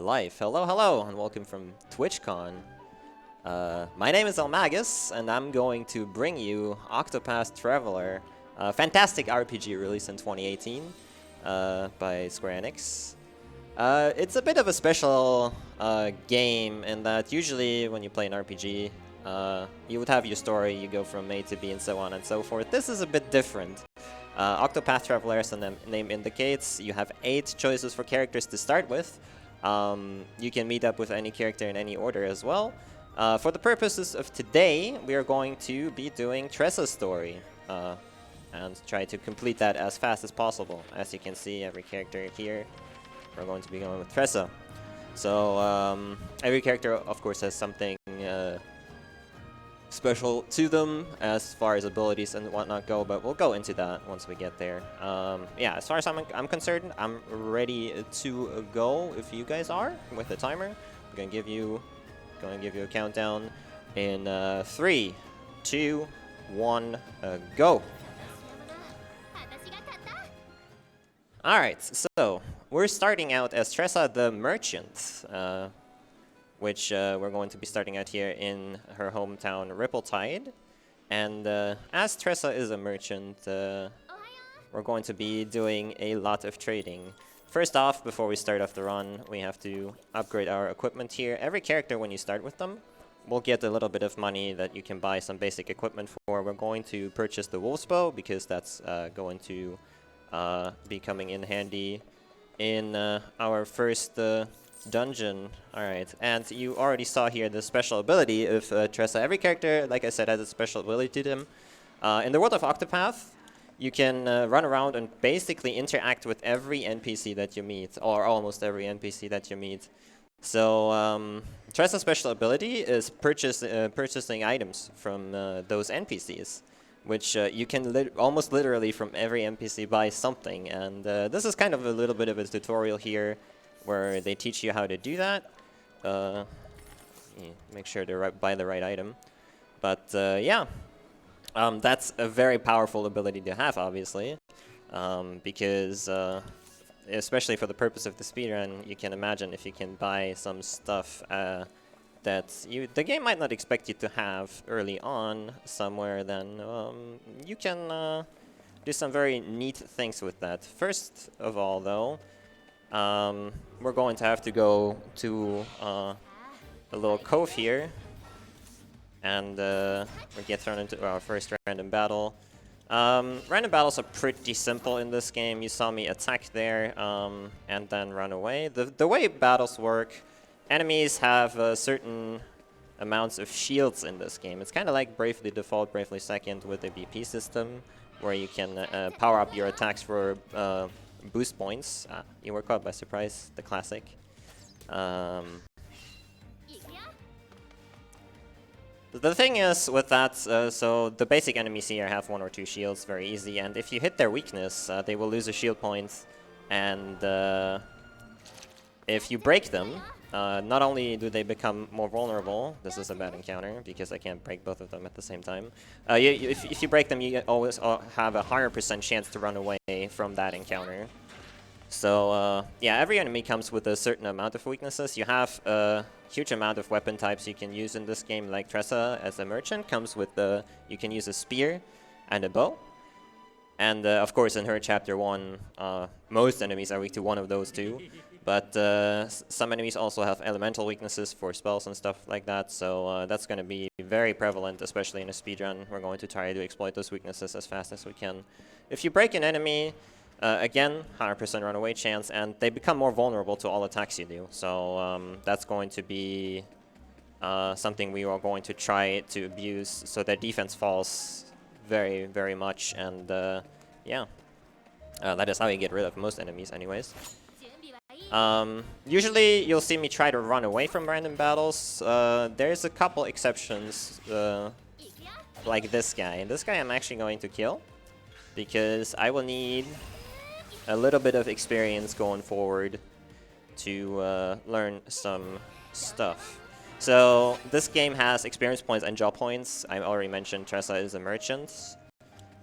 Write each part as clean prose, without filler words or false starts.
live. Hello, hello, and welcome from TwitchCon. My name is eLmaGus, and I'm going to bring you Octopath Traveler, a fantastic RPG released in 2018 by Square Enix. It's a bit of a special game in that usually when you play an RPG, you would have your story, you go from A to B and so on and so forth. This is a bit different. Octopath Traveler, as the name indicates, you have 8 choices for characters to start with. You can meet up with any character in any order as well. For the purposes of today, we are going to be doing Tressa's story and try to complete that as fast as possible. As you can see, every character here, we're going to be going with Tressa. So every character, of course, has something special to them as far as abilities and whatnot go, but we'll go into that once we get there. Yeah, as far as I'm concerned, I'm ready to go if you guys are with the timer. I'm gonna give you a countdown in 3, 2, 1, go. Alright, so we're starting out as Tressa the Merchant, which we're going to be starting out here in her hometown, Ripple-Tide. And as Tressa is a merchant, we're going to be doing a lot of trading. First off, before we start off the run, we have to upgrade our equipment here. Every character, when you start with them, will get a little bit of money that you can buy some basic equipment for. We're going to purchase the Wolf's Bow, because that's going to be coming in handy in our first dungeon. Alright, and you already saw here the special ability of Tressa. Every character, like I said, has a special ability to them. In the world of Octopath, you can run around and basically interact with every NPC that you meet, or almost every NPC that you meet. So Tressa's special ability is purchasing items from those NPCs, which you can almost literally from every NPC buy something. And this is kind of a little bit of a tutorial here, where they teach you how to do that. Make sure to buy the right item. But yeah, that's a very powerful ability to have, obviously, because especially for the purpose of the speedrun, you can imagine if you can buy some stuff that the game might not expect you to have early on somewhere, then you can do some very neat things with that. First of all, though, we're going to have to go to a little cove here, and we get thrown into our first random battle. Random battles are pretty simple in this game. You saw me attack there and then run away. The way battles work, enemies have certain amounts of shields in this game. It's kind of like Bravely Default, Bravely Second with the BP system, where you can power up your attacks for boost points. You were caught by surprise, the classic. The thing is with that, so the basic enemies here have 1 or 2 shields, very easy, and if you hit their weakness, they will lose a shield point, and if you break them, not only do they become more vulnerable, this is a bad encounter because I can't break both of them at the same time. If you break them, you always have a higher % chance to run away from that encounter. So yeah, every enemy comes with a certain amount of weaknesses. You have a huge amount of weapon types you can use in this game, like Tressa as a merchant comes with you can use a spear and a bow. And of course in her chapter 1, most enemies are weak to one of those two. But some enemies also have elemental weaknesses for spells and stuff like that, so that's going to be very prevalent, especially in a speedrun. We're going to try to exploit those weaknesses as fast as we can. If you break an enemy, again, 100% runaway chance, and they become more vulnerable to all attacks you do. So that's going to be something we are going to try to abuse, so their defense falls very, very much, and yeah. That is how you get rid of most enemies anyways. Usually you'll see me try to run away from random battles. There's a couple exceptions, like this guy. This guy I'm actually going to kill, because I will need a little bit of experience going forward to learn some stuff. So this game has experience points and job points. I already mentioned Tressa is a merchant.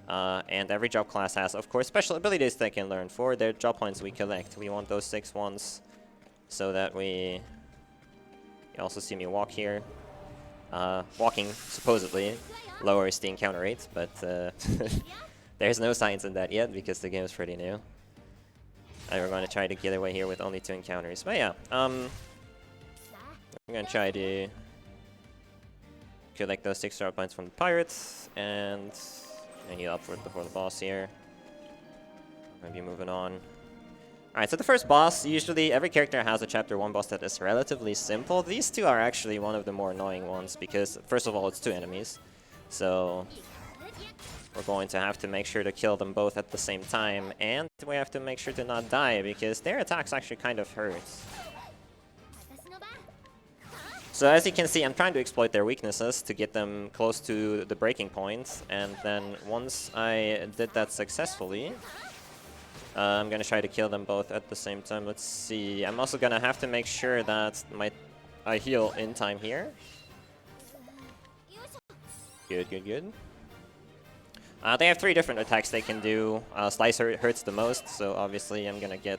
And every job class has, of course, special abilities they can learn. For their job points we collect, we want those 6 ones so that we... You also see me walk here. Walking, supposedly, lowers the encounter rate, but there's no science in that yet because the game is pretty new. And we're going to try to get away here with only 2 encounters. But yeah, I'm going to try to collect those 6 star points from the pirates and heal upward before the boss here. Maybe moving on. Alright, so the first boss, usually every character has a chapter 1 boss that is relatively simple. These 2 are actually one of the more annoying ones because, first of all, it's 2 enemies. So we're going to have to make sure to kill them both at the same time, and we have to make sure to not die because their attacks actually kind of hurt. So as you can see, I'm trying to exploit their weaknesses to get them close to the breaking point, and then once I did that successfully, I'm gonna try to kill them both at the same time. Let's see. I'm also gonna have to make sure that I heal in time here. Good, good, good. They have 3 different attacks they can do. Slice hurts the most, so obviously I'm gonna get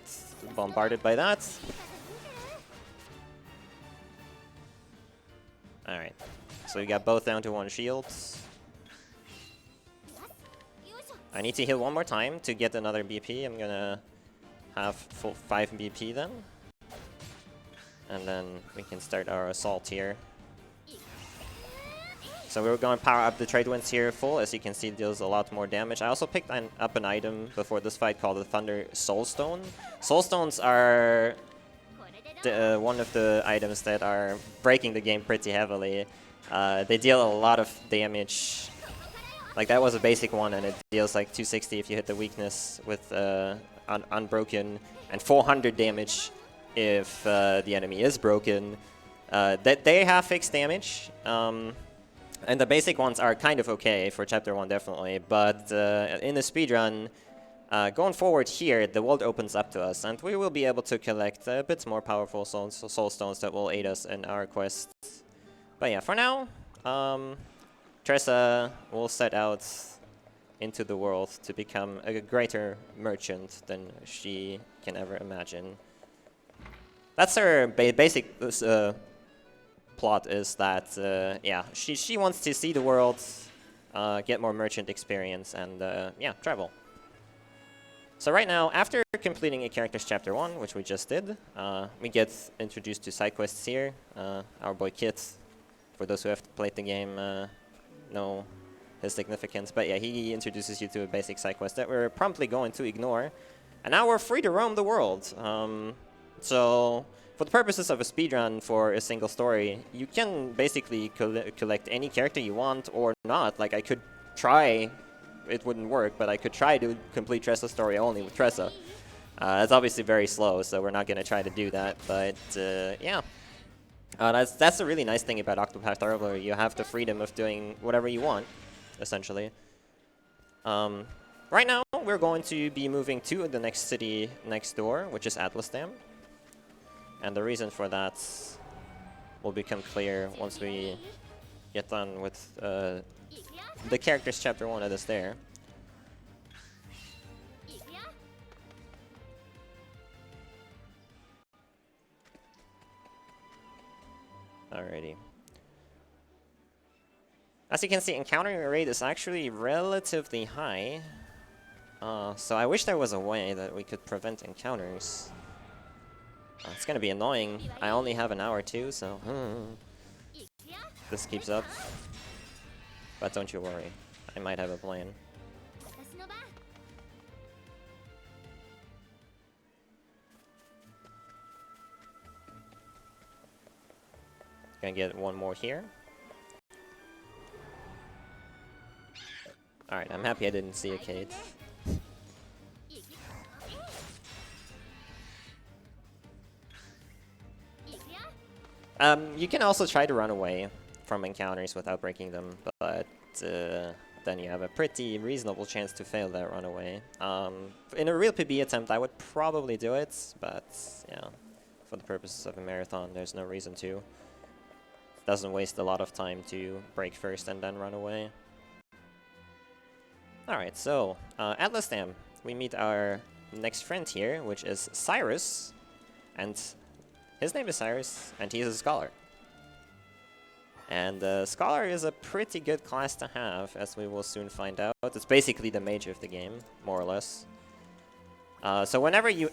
bombarded by that. Alright, so we got both down to 1 shield. I need to heal one more time to get another BP. I'm gonna have full 5 BP then. And then we can start our assault here. So we're going to power up the trade winds here full. As you can see, it deals a lot more damage. I also picked up an item before this fight called the Thunder Soulstone. Soulstones are one of the items that are breaking the game pretty heavily. They deal a lot of damage. Like, that was a basic one, and it deals like 260 if you hit the weakness with Unbroken, and 400 damage if the enemy is broken. They have fixed damage, and the basic ones are kind of okay for Chapter 1, definitely. But in the speedrun, going forward here, the world opens up to us, and we will be able to collect a bit more powerful soul stones that will aid us in our quests. But yeah, for now, Tressa will set out into the world to become a greater merchant than she can ever imagine. That's her basic plot, is that, yeah, she wants to see the world, get more merchant experience, and, yeah, travel. So right now, after completing a character's Chapter 1, which we just did, we get introduced to side quests here. Our boy Kit, for those who have played the game, know his significance, but yeah, he introduces you to a basic side quest that we're promptly going to ignore, and now we're free to roam the world. So for the purposes of a speedrun for a single story, you can basically collect any character you want or not. Like, I could try, it wouldn't work, but I could try to complete Tressa's story only with Tressa. It's obviously very slow, so we're not going to try to do that, but yeah. That's a really nice thing about Octopath Traveler. You have the freedom of doing whatever you want, essentially. Right now, we're going to be moving to the next city next door, which is Atlas Dam. And the reason for that will become clear once we get done with the character's Chapter 1 that is there. Alrighty. As you can see, encountering rate is actually relatively high. So I wish there was a way that we could prevent encounters. It's gonna be annoying. I only have an hour too, so this keeps up. But don't you worry, I might have a plan. Gonna get one more here. Alright, I'm happy I didn't see a Kate. You can also try to run away from encounters without breaking them, but then you have a pretty reasonable chance to fail that runaway. In a real PB attempt, I would probably do it, but yeah, for the purposes of a marathon, there's no reason to. Doesn't waste a lot of time to break first and then run away. Alright, so Atlas Dam, we meet our next friend here, which is Cyrus. And His name is Cyrus, and he's a scholar. And Scholar is a pretty good class to have, as we will soon find out. It's basically the mage of the game, more or less. So whenever you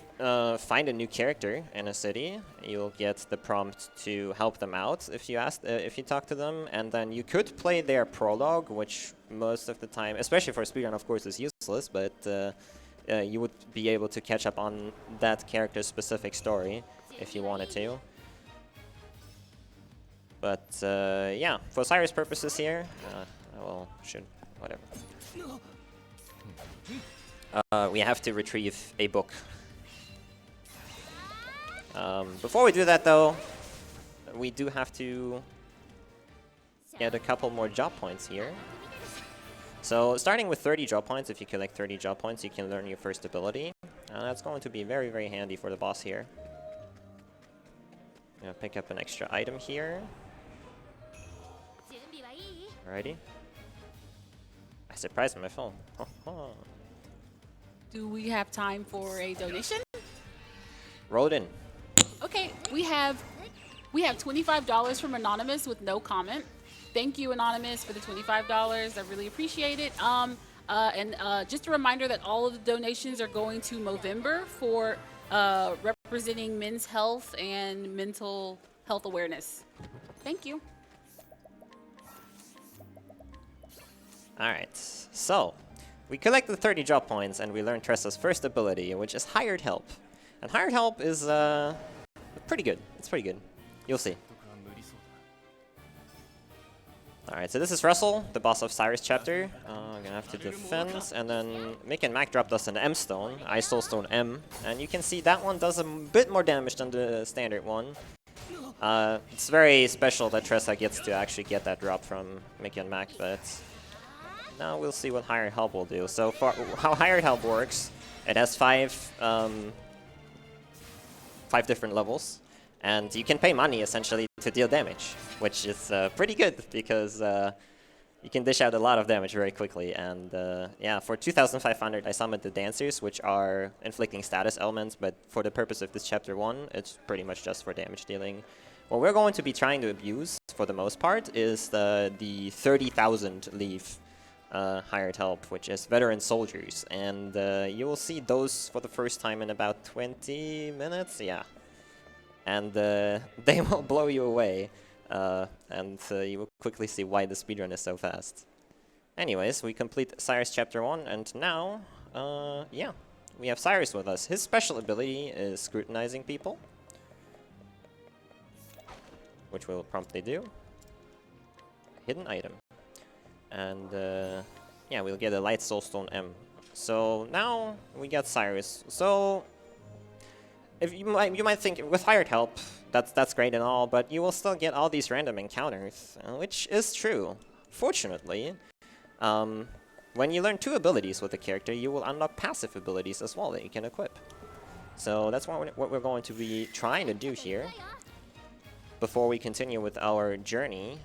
find a new character in a city, you'll get the prompt to help them out if you talk to them, and then you could play their prologue, which most of the time, especially for speedrun, of course, is useless, but you would be able to catch up on that character's specific story if you wanted to. But yeah, for Cyrus purposes here, well, whatever. We have to retrieve a book. Before we do that, though, we do have to get a couple more job points here. So starting with 30 job points, if you collect 30 job points, you can learn your first ability. That's going to be very, very handy for the boss here. Gonna pick up an extra item here. Alrighty. I surprised my phone. Do we have time for a donation? Roll it in. Okay, we have $25 from Anonymous with no comment. Thank you, Anonymous, for the $25. I really appreciate it. Just a reminder that all of the donations are going to Movember for representing men's health and mental health awareness. Thank you. Alright, so we collected 30 job points and we learned Tressa's first ability, which is Hired Help. And Hired Help is pretty good. It's pretty good. You'll see. Alright, so this is Russell, the boss of Cyrus chapter. I'm gonna have to defend, and then Mick and Mac dropped us an M stone, Ice Soul Stone M, and you can see that one does a bit more damage than the standard one. It's very special that Tressa gets to actually get that drop from Mick and Mac, but now we'll see what Hired Help will do. So for how Hired Help works, it has five different levels, and you can pay money essentially to deal damage, which is pretty good because you can dish out a lot of damage very quickly. And yeah, for 2,500 I summoned the Dancers, which are inflicting status elements, but for the purpose of this chapter 1, it's pretty much just for damage dealing. What we're going to be trying to abuse for the most part is the 30,000 leave Hired Help, which is Veteran Soldiers, and you will see those for the first time in about 20 minutes, yeah. And they will blow you away, and you will quickly see why the speedrun is so fast. Anyways, we complete Cyrus chapter 1, and now, yeah, we have Cyrus with us. His special ability is Scrutinizing People, which we'll promptly do. Hidden item. And yeah, we'll get a Light Soulstone M. So now we got Cyrus. So if you might think with Hired Help, that's great and all, but you will still get all these random encounters, which is true. Fortunately, when you learn 2 abilities with a character, you will unlock passive abilities as well that you can equip. So that's what we're going to be trying to do here before we continue with our journey.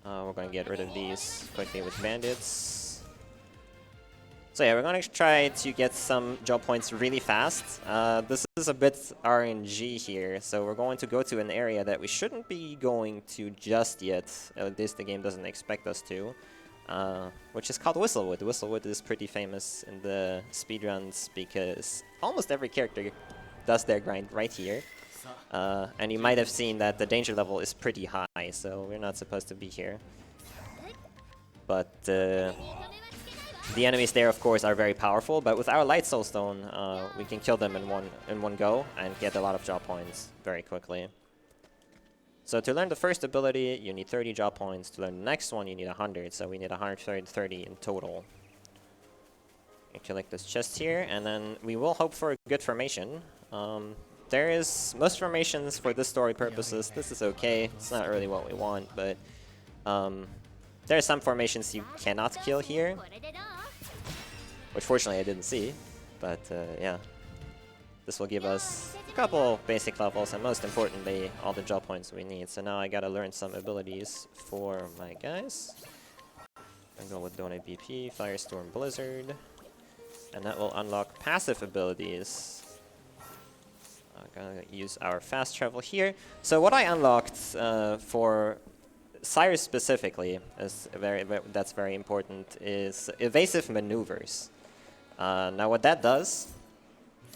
We're going to get rid of these quickly with bandits. So yeah, we're going to try to get some job points really fast. This is a bit RNG here, so we're going to go to an area that we shouldn't be going to just yet. At least the game doesn't expect us to, which is called Whistlewood. Whistlewood is pretty famous in the speedruns because almost every character does their grind right here. And you might have seen that the danger level is pretty high, so we're not supposed to be here. But the enemies there, of course, are very powerful. But with our Light Soulstone, we can kill them in one go and get a lot of job points very quickly. So to learn the first ability, you need 30 job points. To learn the next one, you need 100. So we need 130 in total. You collect this chest here, and then we will hope for a good formation. There is most formations for this story purposes. This is okay. It's not really what we want, but there are some formations you cannot kill here, which fortunately I didn't see. But yeah, this will give us a couple basic levels, and most importantly, all the job points we need. So now I gotta learn some abilities for my guys. I'm going with Donate BP, Firestorm, Blizzard, and that will unlock passive abilities. Gonna use our fast travel here. So what I unlocked for Cyrus specifically, is that's very important, is evasive maneuvers. Now what that does,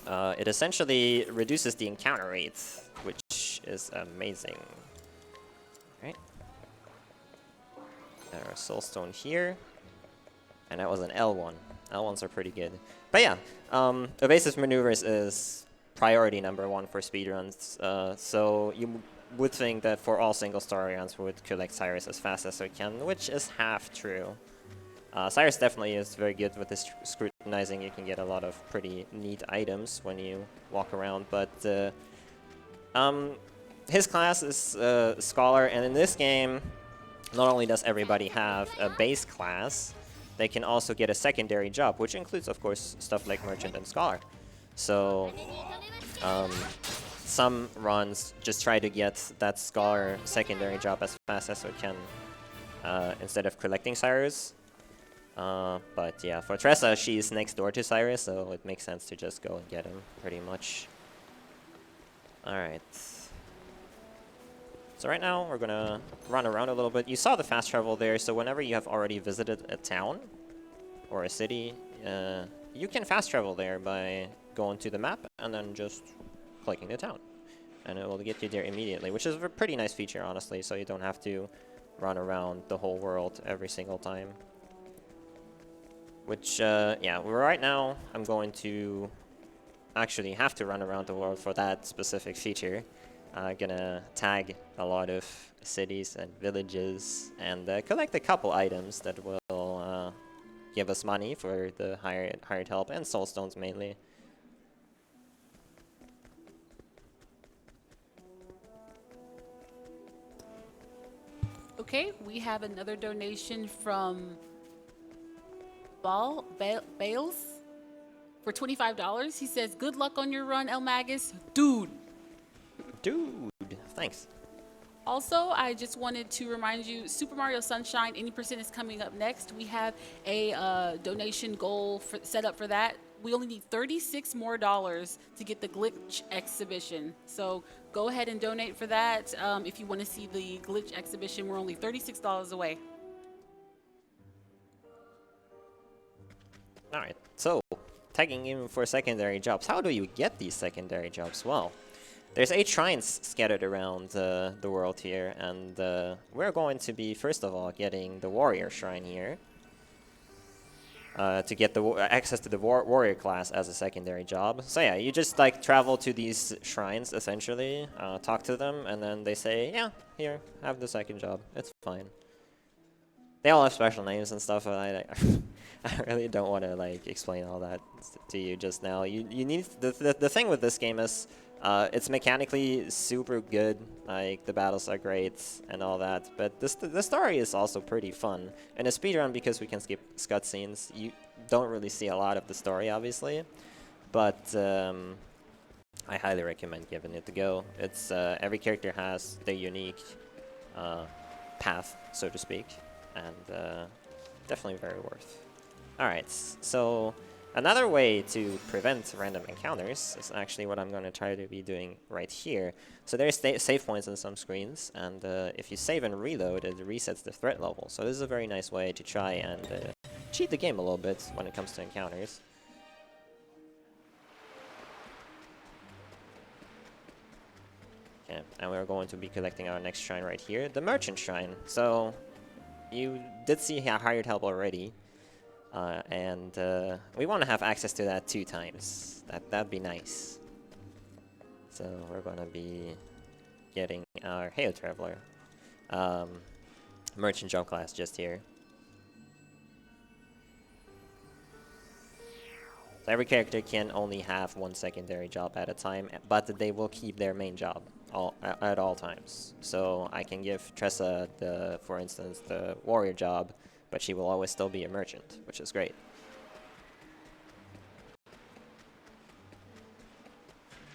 it essentially reduces the encounter rate, which is amazing. Right. Our soulstone here, and that was an L1. L1s are pretty good. But yeah, evasive maneuvers is priority #1 for speedruns. So you would think that for all single story runs we would collect Cyrus as fast as we can, which is half true. Cyrus definitely is very good with this scrutinizing. You can get a lot of pretty neat items when you walk around, but his class is Scholar, and in this game, not only does everybody have a base class, they can also get a secondary job, which includes, of course, stuff like Merchant and Scholar. So some runs just try to get that Scholar secondary job as fast as we can instead of collecting Cyrus. But yeah, for Tressa, she's next door to Cyrus, so it makes sense to just go and get him, pretty much. Alright. So right now, we're gonna run around a little bit. You saw the fast travel there, so whenever you have already visited a town or a city, you can fast travel there by going to the map and then just clicking the town. And it will get you there immediately, which is a pretty nice feature, honestly, so you don't have to run around the whole world every single time. Which, yeah, right now I'm going to actually have to run around the world for that specific feature. I'm gonna tag a lot of cities and villages and collect a couple items that will give us money for the hired help and soulstones mainly. Okay, we have another donation from Bales for $25. He says, "Good luck on your run, eLmaGus, dude." Dude, thanks. Also, I just wanted to remind you, Super Mario Sunshine, any percent is coming up next. We have a donation goal set up for that. We only need $36 more to get the glitch exhibition. So go ahead and donate for that. If you want to see the glitch exhibition, we're only $36 away. Alright, so tagging in for secondary jobs. How do you get these secondary jobs? Well, there's 8 shrines scattered around the world here, and we're going to be, first of all, getting the warrior shrine here to get the access to the warrior class as a secondary job. So yeah, you just like travel to these shrines, essentially, talk to them, and then they say, yeah, here, have the second job. It's fine. They all have special names and stuff, and I really don't want to like explain all that to you just now. You need the thing with this game is it's mechanically super good. Like the battles are great and all that, but the story is also pretty fun. In a speedrun, because we can skip cutscenes, you don't really see a lot of the story, obviously. But I highly recommend giving it a go. It's every character has their unique path, so to speak, and definitely very worth. Alright, so another way to prevent random encounters is actually what I'm going to try to be doing right here. So there's save points on some screens, and if you save and reload, it resets the threat level. So this is a very nice way to try and cheat the game a little bit when it comes to encounters. Okay, and we're going to be collecting our next shrine right here, the Merchant Shrine. So you did see hired help already. And we want to have access to that 2 times. That'd be nice. So we're gonna be getting our Traveler merchant job class just here. So every character can only have 1 secondary job at a time, but they will keep their main job at all times. So I can give Tressa for instance, the warrior job, but she will always still be a merchant, which is great.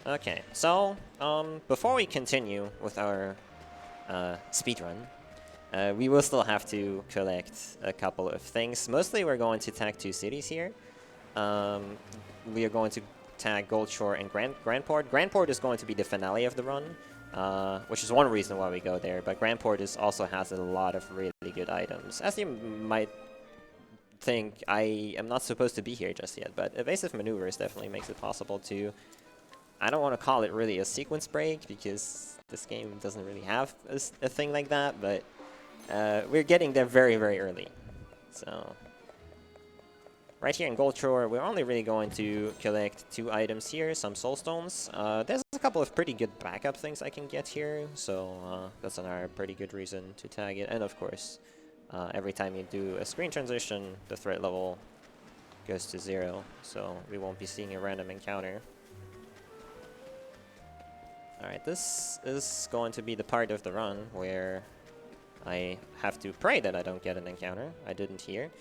Okay, so before we continue with our speedrun, we will still have to collect a couple of things. Mostly we're going to tag 2 cities here. We are going to tag Goldshore and Grandport. Grandport is going to be the finale of the run, which is one reason why we go there. But Grandport also has a lot of really good items. As you might think, I am not supposed to be here just yet, but evasive maneuvers definitely makes it possible to... I don't want to call it really a sequence break, because this game doesn't really have a thing like that, but we're getting there very, very early. So, right here in Goldshore, we're only really going to collect 2 items here, some soul stones. There's a couple of pretty good backup things I can get here, so that's another pretty good reason to tag it. And of course, every time you do a screen transition, the threat level goes to 0, so we won't be seeing a random encounter. Alright, this is going to be the part of the run where I have to pray that I don't get an encounter. I didn't here.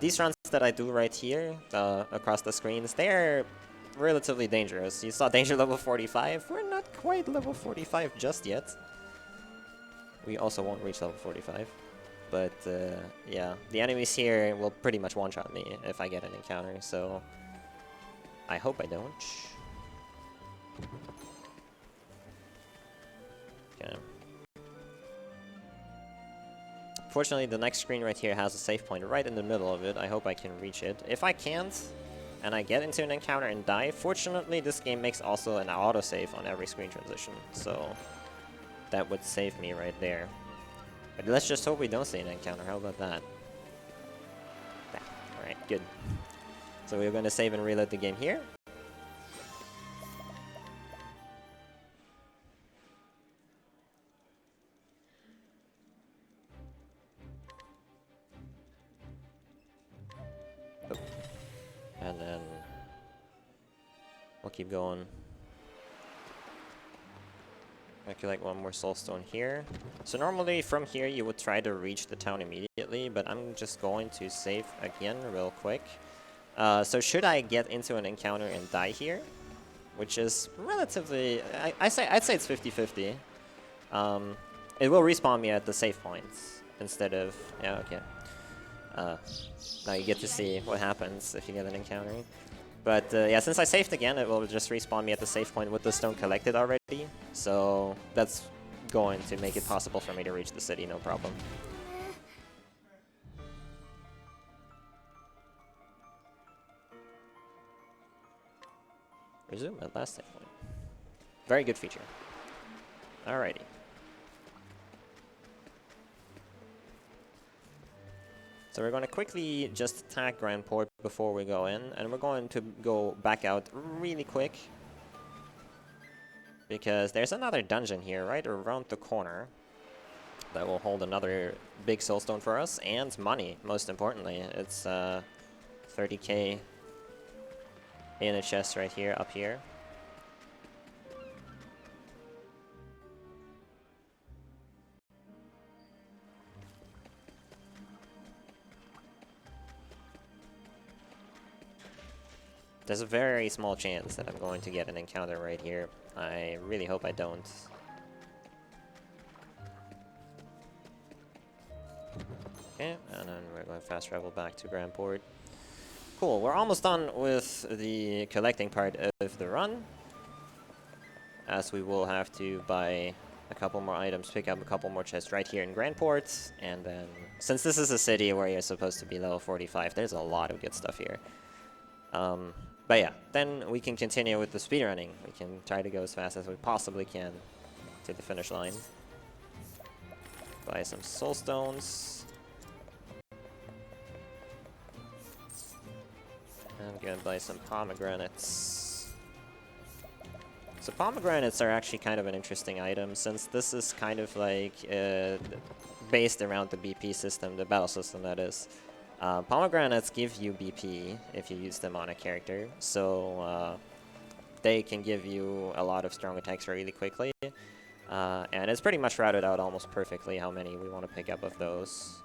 These runs that I do right here, across the screens, they're relatively dangerous. You saw danger level 45. We're not quite level 45 just yet. We also won't reach level 45. But, yeah, the enemies here will pretty much one-shot me if I get an encounter, so I hope I don't. Okay. Fortunately, the next screen right here has a save point right in the middle of it. I hope I can reach it. If I can't, and I get into an encounter and die, fortunately, this game makes also an autosave on every screen transition, so that would save me right there. But let's just hope we don't see an encounter. How about that? Alright, good. So we're going to save and reload the game here. And then we'll keep going. I collect one more soul stone here. So normally from here you would try to reach the town immediately, but I'm just going to save again real quick. So should I get into an encounter and die here, which is relatively, I'd say it's 50-50. It will respawn me at the save points instead of, yeah, okay. Now you get to see what happens if you get an encounter. But yeah, since I saved again, it will just respawn me at the save point with the stone collected already. So that's going to make it possible for me to reach the city, no problem. Resume at last save point. Very good feature. Alrighty. So we're going to quickly just attack Grandport before we go in, and we're going to go back out really quick, because there's another dungeon here right around the corner that will hold another big soulstone for us, and money, most importantly. It's 30k in a chest right here, up here. There's a very small chance that I'm going to get an encounter right here. I really hope I don't. Okay, and then we're going to fast travel back to Grandport. Cool, we're almost done with the collecting part of the run, as we will have to buy a couple more items, pick up a couple more chests right here in Grandport, and then, since this is a city where you're supposed to be level 45, there's a lot of good stuff here. But yeah, then we can continue with the speedrunning. We can try to go as fast as we possibly can to the finish line. Buy some soul stones. And I'm gonna buy some pomegranates. So pomegranates are actually kind of an interesting item, since this is kind of like based around the BP system, the battle system that is. Pomegranates give you BP if you use them on a character, so they can give you a lot of strong attacks really quickly. And it's pretty much routed out almost perfectly how many we want to pick up of those.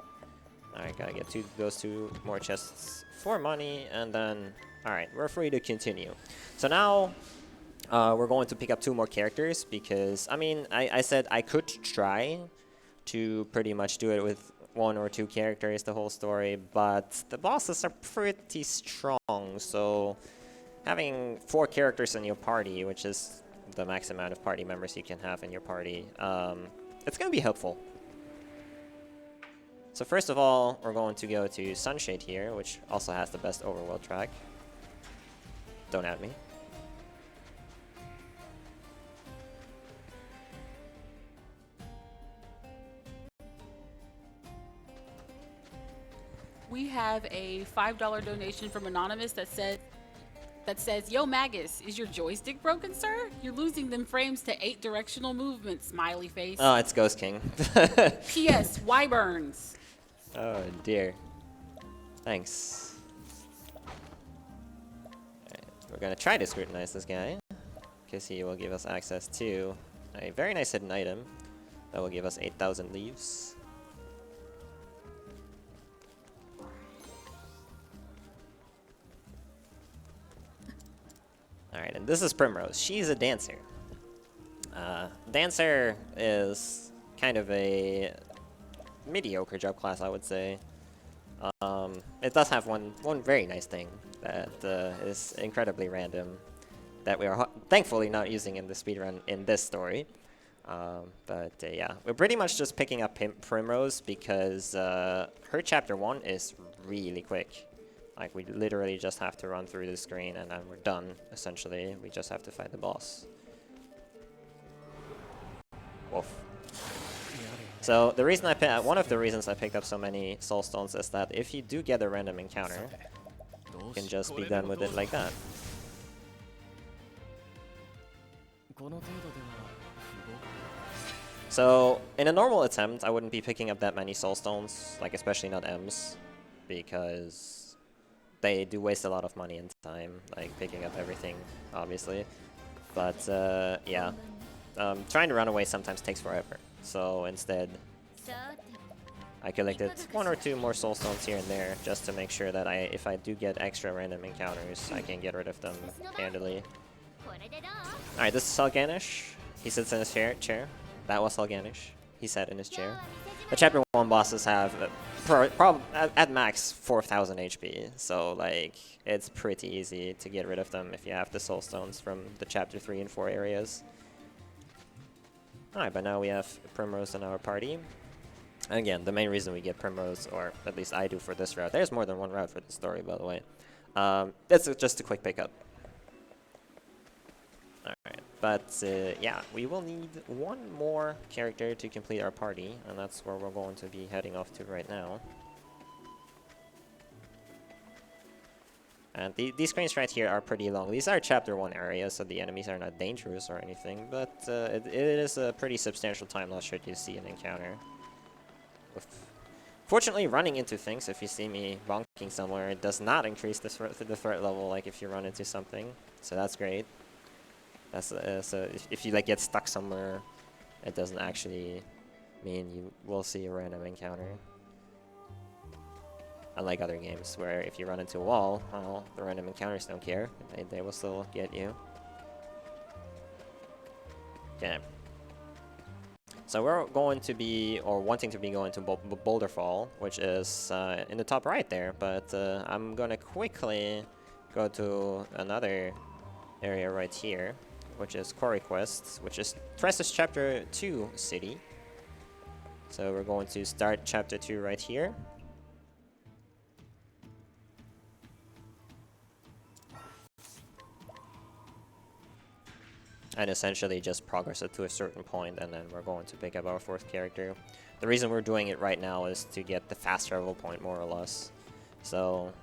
Alright, gotta get those 2 more chests for money, and then, alright, we're free to continue. So now, we're going to pick up 2 more characters, because, I mean, I said I could try to pretty much do it with 1 or 2 characters the whole story, but the bosses are pretty strong, so having 4 characters in your party, which is the max amount of party members you can have in your party, it's going to be helpful. So first of all, we're going to go to Sunshade here, which also has the best overworld track. Don't at me. We have a $5 donation from Anonymous that says, "Yo, Magus, is your joystick broken, sir? You're losing them frames to 8 directional movements, smiley face. Oh, it's Ghost King. P.S. Wyverns." Oh dear. Thanks. Alright, we're gonna try to scrutinize this guy, because he will give us access to a very nice hidden item that will give us 8,000 leaves. Alright, and this is Primrose. She's a dancer. Dancer is kind of a mediocre job class, I would say. It does have one very nice thing that is incredibly random that we are thankfully not using in the speedrun in this story. Yeah, we're pretty much just picking up Primrose because her chapter 1 is really quick. Like, we literally just have to run through the screen and then we're done, essentially. We just have to fight the boss. Woof. So the reason one of the reasons I picked up so many soul stones is that if you do get a random encounter, you can just be done with it like that. So in a normal attempt, I wouldn't be picking up that many soul stones, like especially not M's, because they do waste a lot of money and time, like picking up everything, obviously. But yeah, trying to run away sometimes takes forever. So instead, I collected 1 or 2 more soul stones here and there just to make sure that if I do get extra random encounters, I can get rid of them handily. Alright, this is Salganish. He sits in his chair. That was Salganish. He sat in his chair. The chapter 1 bosses have at max 4,000 HP, so like it's pretty easy to get rid of them if you have the soul stones from the chapter 3 and 4 areas. Alright, but now we have Primrose in our party. And again, the main reason we get Primrose, or at least I do for this route, there's more than one route for this story, by the way. That's just a quick pickup. Alright, but yeah, we will need 1 more character to complete our party, and that's where we're going to be heading off to right now. And these screens right here are pretty long. These are chapter 1 areas, so the enemies are not dangerous or anything, but it is a pretty substantial time loss should you see an encounter. Fortunately, running into things, if you see me bonking somewhere, it does not increase the threat level like if you run into something, so that's great. That's so if you like get stuck somewhere, it doesn't actually mean you will see a random encounter. Unlike other games, where if you run into a wall, well, the random encounters don't care. They will still get you. Okay. So we're going to be, or wanting to be going to Boulder Fall, which is in the top right there, but I'm going to quickly go to another area right here, which is Quarry Quest, which is Tressa's Chapter 2 city. So we're going to start Chapter 2 right here. And essentially just progress it to a certain point, and then we're going to pick up our 4th character. The reason we're doing it right now is to get the fast travel point, more or less. So,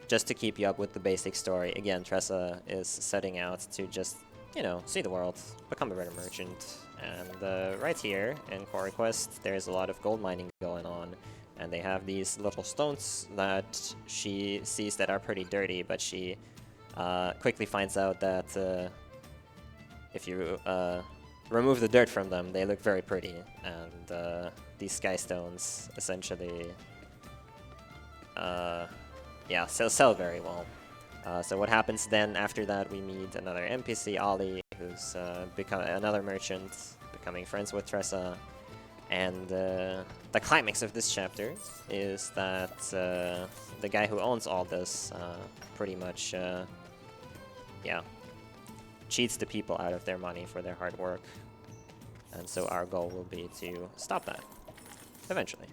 just to keep you up with the basic story, again, Tressa is setting out to just, you know, see the world, become a better merchant. And right here in Quarry Quest, there's a lot of gold mining going on. And they have these little stones that she sees that are pretty dirty, but she quickly finds out that if you remove the dirt from them, they look very pretty, and these sky stones essentially, yeah, sell very well. So what happens then after that? We meet another NPC, Ollie, who's become another merchant, becoming friends with Tressa, and the climax of this chapter is that the guy who owns all this pretty much yeah, cheats the people out of their money for their hard work. And so our goal will be to stop that, eventually.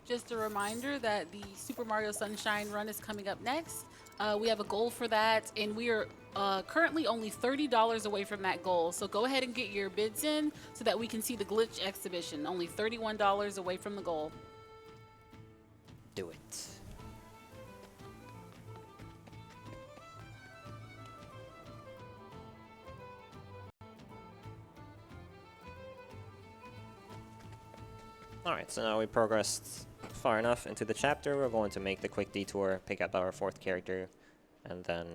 Just a reminder that the Super Mario Sunshine run is coming up next. We have a goal for that, and we are currently only $30 away from that goal. So go ahead and get your bids in so that we can see the glitch exhibition. Only $31 away from the goal. Do it. Alright, so now we progressed far enough into the chapter. We're going to make the quick detour, pick up our 4th character, and then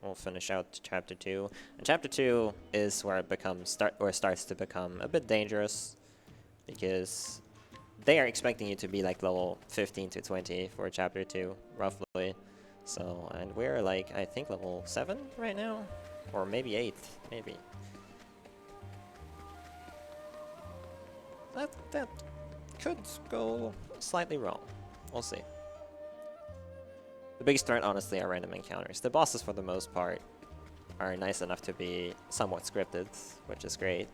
we'll finish out chapter 2. And chapter 2 is where it starts to become a bit dangerous, because they are expecting you to be like level 15 to 20 for chapter 2, roughly. So, and we're like, I think level 7 right now, or maybe 8, maybe. That could go slightly wrong. We'll see. The biggest threat, honestly, are random encounters. The bosses, for the most part, are nice enough to be somewhat scripted, which is great.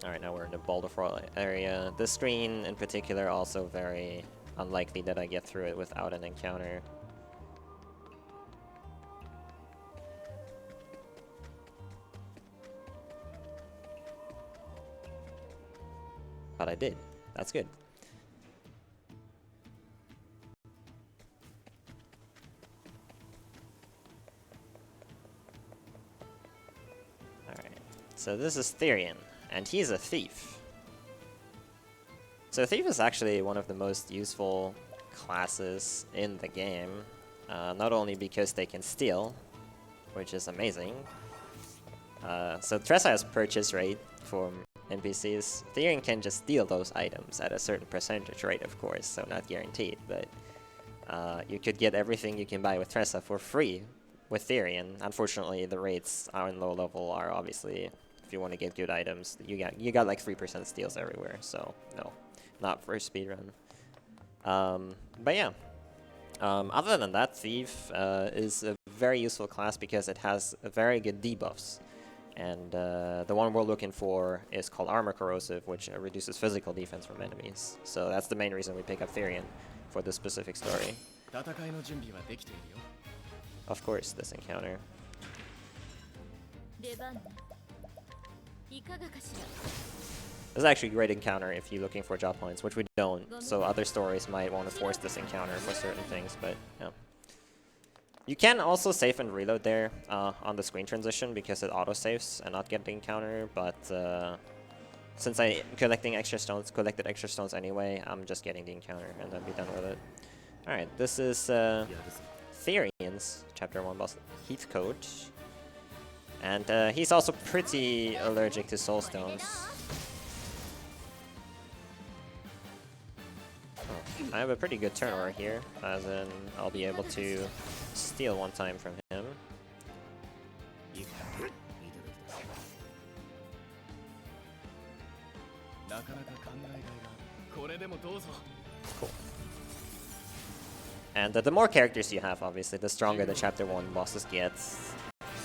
Alright, now we're in the Boulder Fall area. This screen, in particular, also very unlikely that I get through it without an encounter. But I did. That's good. Alright. So this is Therion, and he's a thief. So thief is actually one of the most useful classes in the game. Not only because they can steal, which is amazing. So Tressa has purchase rate from NPCs. Therion can just steal those items at a certain percentage rate, of course, so not guaranteed, but you could get everything you can buy with Tressa for free with Therion. Unfortunately, the rates on low level are obviously, if you want to get good items, you got like 3% steals everywhere, so no, not for speedrun. But yeah, other than that, Thief is a very useful class because it has very good debuffs. And the one we're looking for is called Armor Corrosive, which reduces physical defense from enemies. So that's the main reason we pick up Therion for this specific story. Of course, this encounter. This is actually a great encounter if you're looking for job points, which we don't. So other stories might want to force this encounter for certain things, but yeah. You can also save and reload there on the screen transition because it auto-saves and not get the encounter, but since I collected extra stones anyway, I'm just getting the encounter and then be done with it. Alright, this is Therion's Chapter 1 boss, Heathcote. And he's also pretty allergic to soul stones. Oh, I have a pretty good turnover here, as in I'll be able to steal one time from him. Cool. And the more characters you have, obviously, the stronger the Chapter 1 bosses get,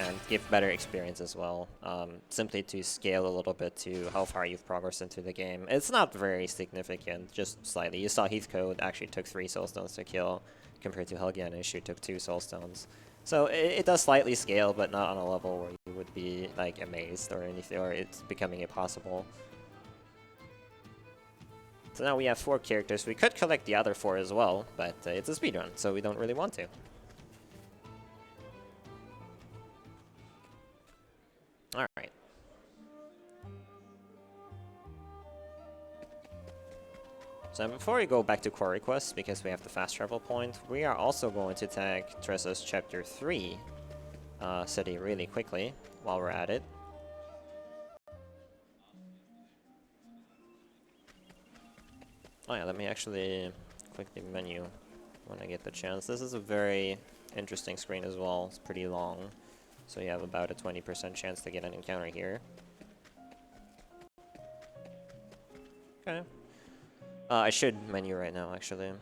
and give better experience as well. Simply to scale a little bit to how far you've progressed into the game. It's not very significant, just slightly. You saw Heathcote actually took 3 soulstones to kill, compared to Helgianish, who took 2 soulstones. So it does slightly scale, but not on a level where you would be like amazed or anything, or it's becoming impossible. So now we have 4 characters. We could collect the other 4 as well, but it's a speedrun, so we don't really want to. Alright. So before we go back to Quarry Quest, because we have the fast travel point, we are also going to tag Tressa's Chapter 3 city really quickly while we're at it. Oh yeah, let me actually click the menu when I get the chance. This is a very interesting screen as well. It's pretty long, so you have about a 20% chance to get an encounter here. Okay. I should menu right now, actually.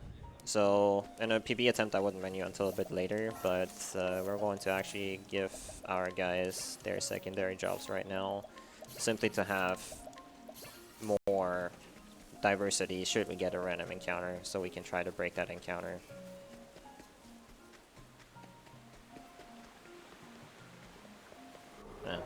So, in a PB attempt, I wouldn't menu until a bit later, but we're going to actually give our guys their secondary jobs right now, simply to have more diversity should we get a random encounter, so we can try to break that encounter. I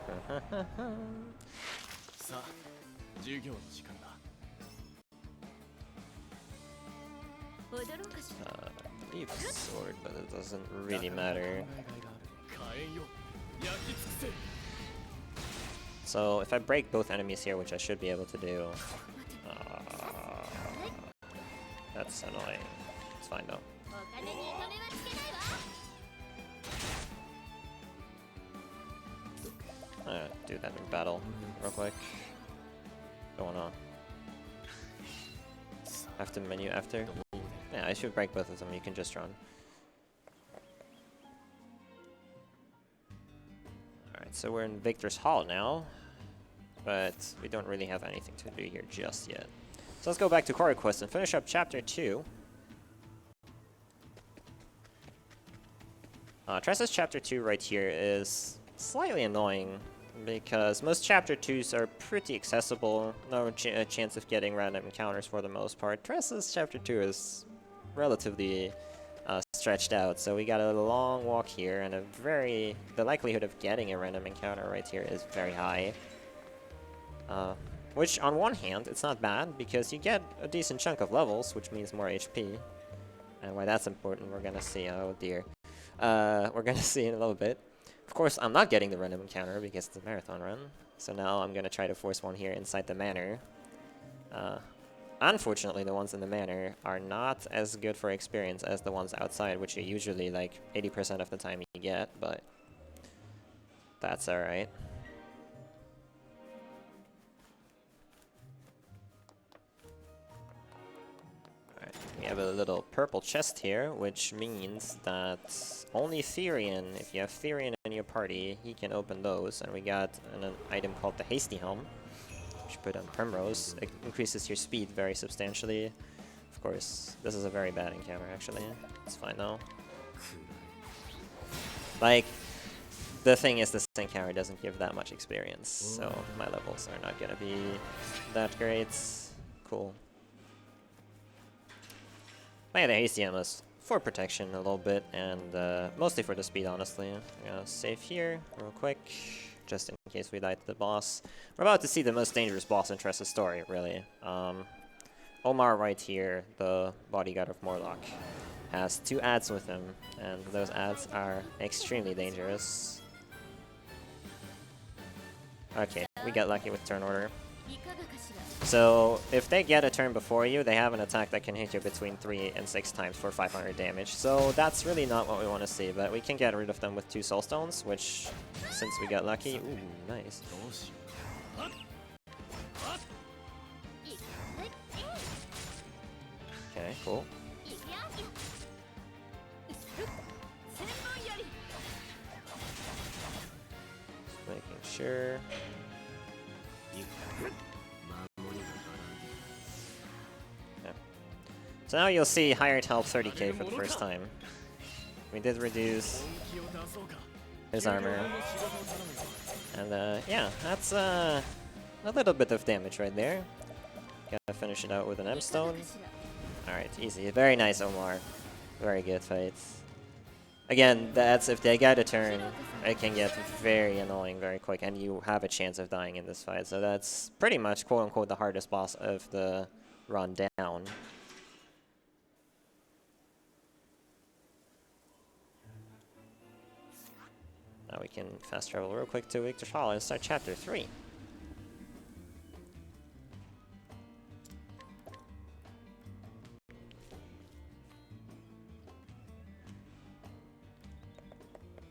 believe sword, but it doesn't really matter. So if I break both enemies here, which I should be able to do, that's annoying. It's fine though. Do that in battle real quick. Going on. Have to menu after. Yeah, I should break both of them. You can just run. Alright, so we're in Victor's Hall now, but we don't really have anything to do here just yet. So let's go back to Core Quest and finish up Chapter 2. Tressa's Chapter 2 right here is slightly annoying because most Chapter 2s are pretty accessible, no chance of getting random encounters for the most part. Tressa's Chapter 2 is relatively stretched out, so we got a long walk here, and the likelihood of getting a random encounter right here is very high. Which, on one hand, it's not bad, because you get a decent chunk of levels, which means more HP. And why that's important, we're gonna see. Oh dear. We're gonna see in a little bit. Of course, I'm not getting the random encounter because it's a marathon run, so now I'm gonna try to force one here inside the manor. Unfortunately, the ones in the manor are not as good for experience as the ones outside, which you usually like 80% of the time you get, but that's alright. Alright, we have a little purple chest here, which means that only Therion, if you have Therion in your party, he can open those, and we got an item called the Hasty Helm. Put on Primrose. It increases your speed very substantially. Of course, this is a very bad encounter actually. It's fine though. Like, the thing is this encounter doesn't give that much experience, so my levels are not gonna be that great. Cool. But yeah, the ACM is for protection a little bit, and mostly for the speed honestly. I'm gonna save here real quick, just in case we die to the boss. We're about to see the most dangerous boss in Tressa's story, really. Omar right here, the bodyguard of Morlock, has 2 ads with him, and those ads are extremely dangerous. Okay, we got lucky with turn order. So, if they get a turn before you, they have an attack that can hit you between 3 and 6 times for 500 damage. So that's really not what we want to see, but we can get rid of them with 2 soul stones, which, since we got lucky, ooh, nice. Okay, cool. Just making sure. So now you'll see hired help 30k for the first time. We did reduce his armor. And yeah, that's a little bit of damage right there. Gotta finish it out with an M-Stone. Alright, easy. Very nice, Omar. Very good fights. Again, that's if they get a turn, it can get very annoying very quick, and you have a chance of dying in this fight. So that's pretty much, quote-unquote, the hardest boss of the run down. Now we can fast travel real quick to Victor's Hall and start Chapter 3.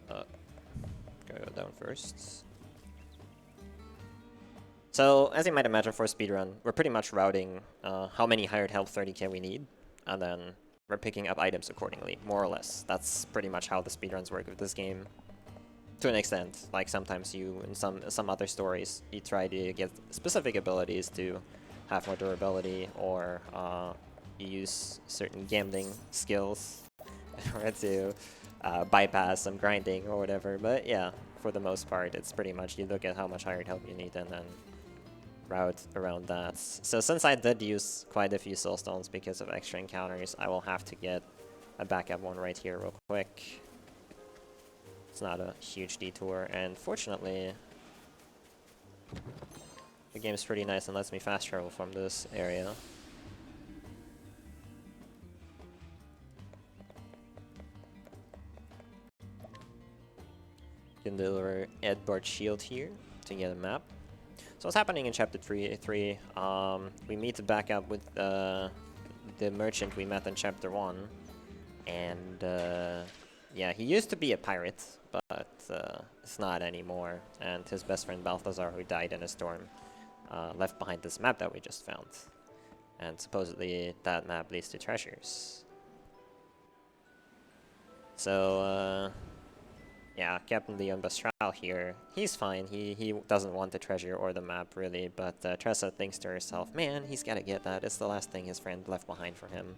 Gotta go down first. So, as you might imagine for a speedrun, we're pretty much routing how many hired help 30k we need, and then we're picking up items accordingly, more or less. That's pretty much how the speedruns work with this game. To an extent, like sometimes you, in some other stories, you try to get specific abilities to have more durability, or you use certain gambling skills in order to bypass some grinding or whatever. But yeah, for the most part, it's pretty much you look at how much hired help you need and then route around that. So since I did use quite a few soulstones because of extra encounters, I will have to get a backup one right here real quick. It's not a huge detour, and fortunately the game's pretty nice and lets me fast travel from this area. Can deliver Edward Shield here to get a map. So what's happening in Chapter 3? We meet to back up with the merchant we met in Chapter 1. And yeah, he used to be a pirate, but it's not anymore. And his best friend Balthazar, who died in a storm, left behind this map that we just found. And supposedly that map leads to treasures. So yeah, Captain Leon Bastral here, he's fine. He doesn't want the treasure or the map, really, but Tressa thinks to herself, man, he's gotta get that. It's the last thing his friend left behind for him.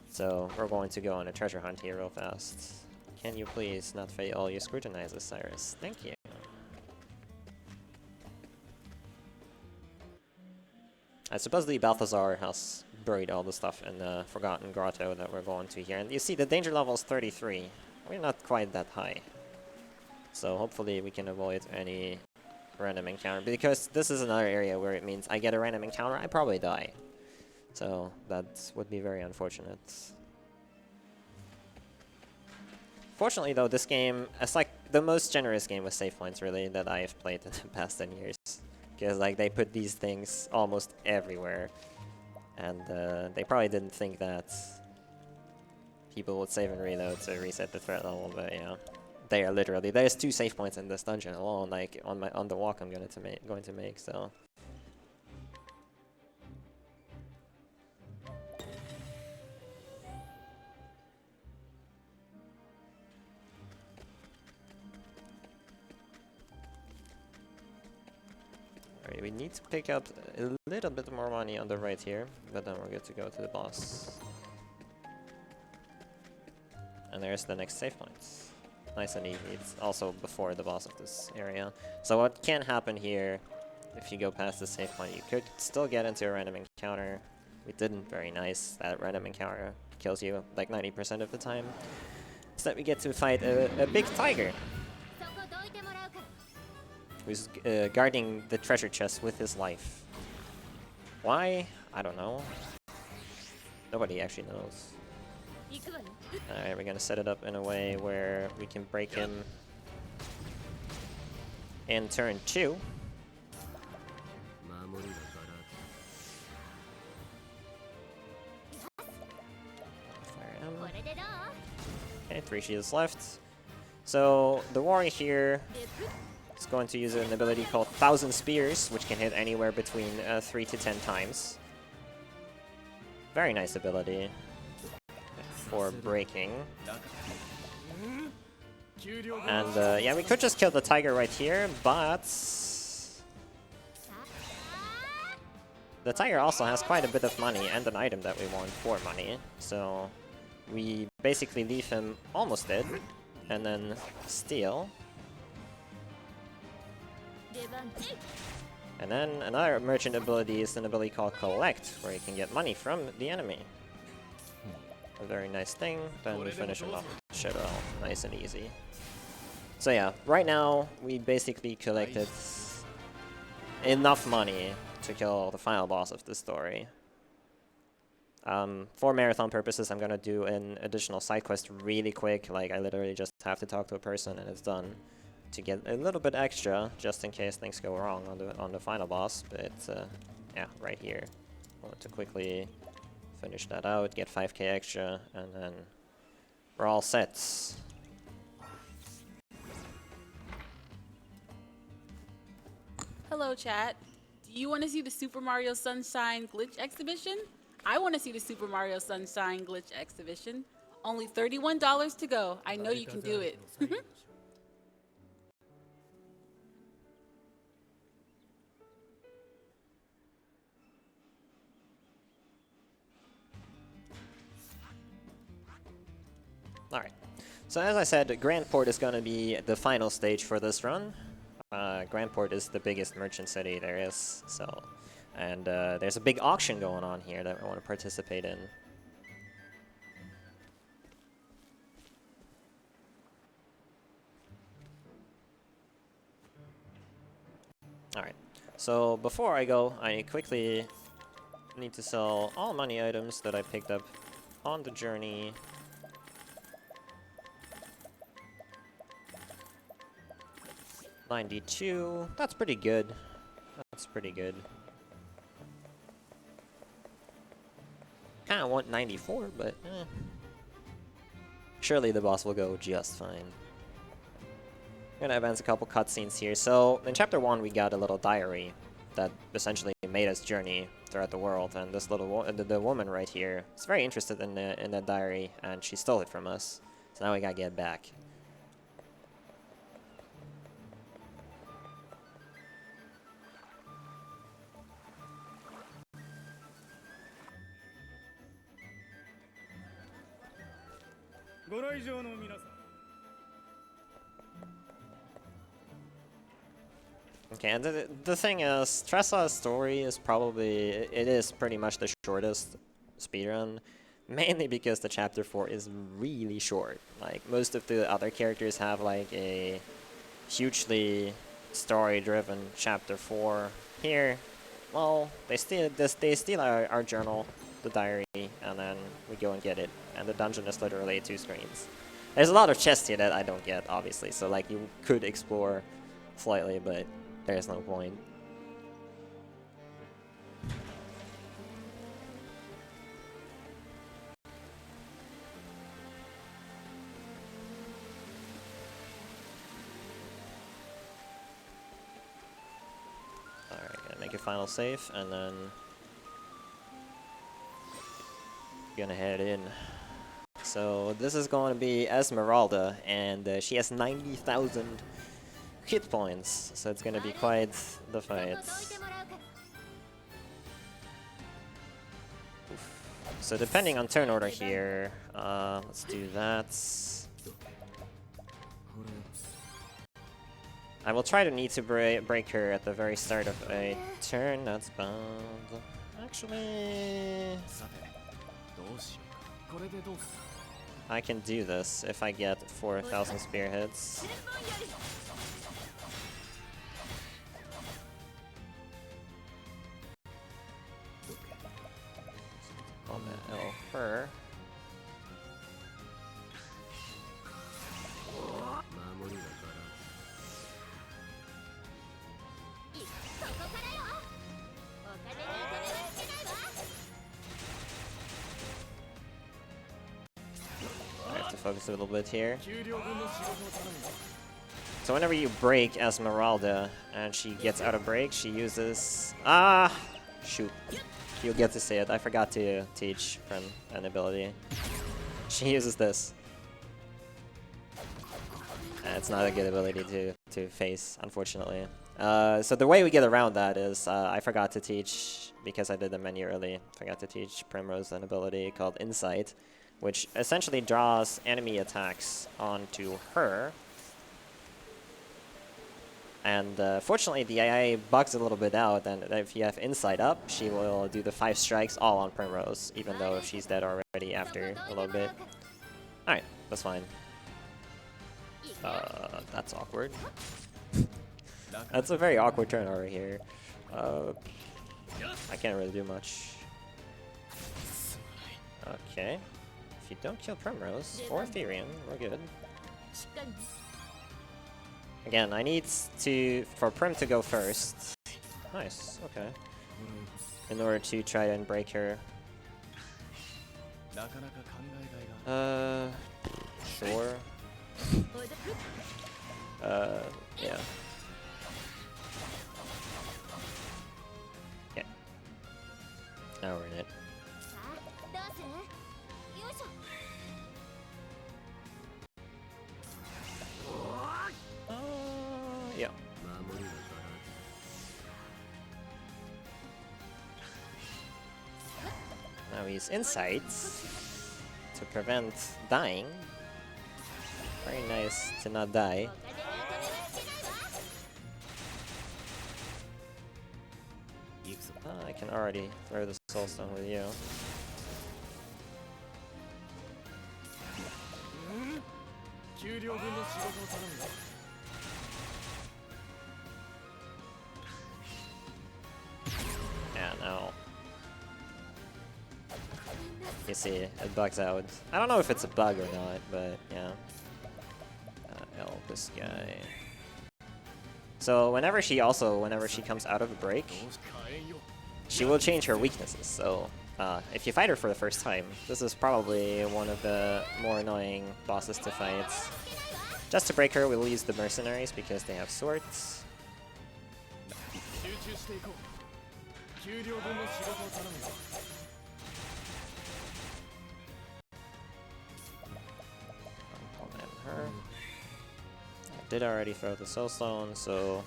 So we're going to go on a treasure hunt here real fast. Can you please not fail all your scrutinizers, Cyrus? Thank you. Supposedly Balthazar has buried all the stuff in the Forgotten Grotto that we're going to here. And you see, the danger level is 33. We're not quite that high. So hopefully we can avoid any random encounter. Because this is another area where it means I get a random encounter, I probably die. So that would be very unfortunate. Fortunately though, this game, it's like the most generous game with save points really that I've played in the past 10 years. Because like they put these things almost everywhere. And they probably didn't think that people would save and reload to reset the threat level, but yeah. They are literally, there's 2 save points in this dungeon alone, like on the walk I'm going to make, so. Alright, we need to pick up a little bit more money on the right here, but then we're good to go to the boss. And there's the next save points. Nice and easy. It's also before the boss of this area. So what can happen here, if you go past the save point, you could still get into a random encounter. We didn't. Very nice. That random encounter kills you like 90% of the time. So that we get to fight a big tiger, who's guarding the treasure chest with his life. Why? I don't know. Nobody actually knows. Alright, we're gonna set it up in a way where we can break him in turn 2. Fire him. Okay, 3 shields left. So the warrior here is going to use an ability called 1000 Spears, which can hit anywhere between 3 to 10 times. Very nice ability for breaking. And yeah, we could just kill the tiger right here, but the tiger also has quite a bit of money and an item that we want for money. So we basically leave him almost dead and then steal. And then another merchant ability is an ability called Collect, where you can get money from the enemy. A very nice thing. Then we finish him off with Shadow. Nice and easy. So yeah, right now we basically collected enough money to kill the final boss of the story. For marathon purposes, I'm gonna do an additional side quest really quick. Like I literally just have to talk to a person and it's done, to get a little bit extra just in case things go wrong on the final boss. But yeah, right here, I want to quickly finish that out, get 5k extra, and then we're all set. Hello, chat. Do you want to see the Super Mario Sunshine glitch exhibition? I want to see the Super Mario Sunshine glitch exhibition. Only $31 to go. I know you can do it. Alright. So as I said, Grand Port is going to be the final stage for this run. Grand Port is the biggest merchant city there is, so... And there's a big auction going on here that I want to participate in. Alright, so before I go, I quickly need to sell all money items that I picked up on the journey. $92, that's pretty good. That's pretty good. Kinda want 94, but surely the boss will go just fine. I'm gonna advance a couple cutscenes here. So, in Chapter 1 we got a little diary that essentially made us journey throughout the world, and this little the woman right here is very interested in that diary, and she stole it from us. So now we gotta get it back. Okay, and the thing is, Tressa's story is probably, it is pretty much the shortest speedrun, mainly because the chapter 4 is really short. Like, most of the other characters have like a hugely story-driven chapter 4. Here, well, they steal our journal, the diary, and then we go and get it. And the dungeon is literally 2 screens. There's a lot of chests here that I don't get, obviously, so like you could explore slightly, but there's no point. Alright, gonna make a final save, and then gonna head in. So this is going to be Esmeralda, and she has 90,000 hit points, so it's gonna be quite the fight. So depending on turn order here, let's do that. I will try to need to break her at the very start of a turn. That's bound. Actually, I can do this if I get 4,000 spear hits. On the L her. I have to focus a little bit here. So whenever you break Esmeralda and she gets out of break, she uses... Shoot. You'll get to see it. I forgot to teach Prim an ability. She uses this. It's not a good ability to face, unfortunately. So the way we get around that is I forgot to teach, because I did the menu early, forgot to teach Primrose an ability called Insight, which essentially draws enemy attacks onto her. And fortunately, the AI bugs a little bit out, and if you have Insight up, she will do the 5 strikes all on Primrose, even though she's dead already after a little bit. Alright, that's fine. That's awkward. That's a very awkward turn over here. I can't really do much. Okay. If you don't kill Primrose or Therion, we're good. Again, I need for Prim to go first. Nice, okay. In order to try and break her. Sure. Yeah. Okay. Now we're in it. Yeah. Now he's Insights to prevent dying. Very nice to not die. I can already throw the Soul Stone with you. Yeah, no. You see, it bugs out. I don't know if it's a bug or not, but yeah. Help this guy. So whenever she comes out of a break, she will change her weaknesses. So if you fight her for the first time, this is probably one of the more annoying bosses to fight. Just to break her, we'll use the mercenaries because they have swords. Her. I did already throw the Soul Stone, so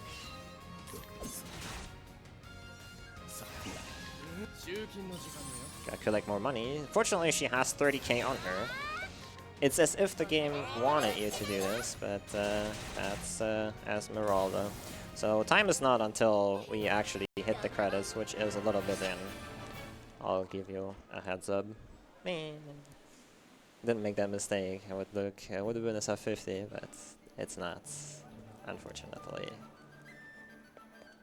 gotta collect more money. Fortunately, she has 30k on her. It's as if the game wanted you to do this, but that's Esmeralda. So time is not until we actually hit the credits, which is a little bit in. I'll give you a heads up. Man. Didn't make that mistake. I would have been a sub 50, but it's not, unfortunately.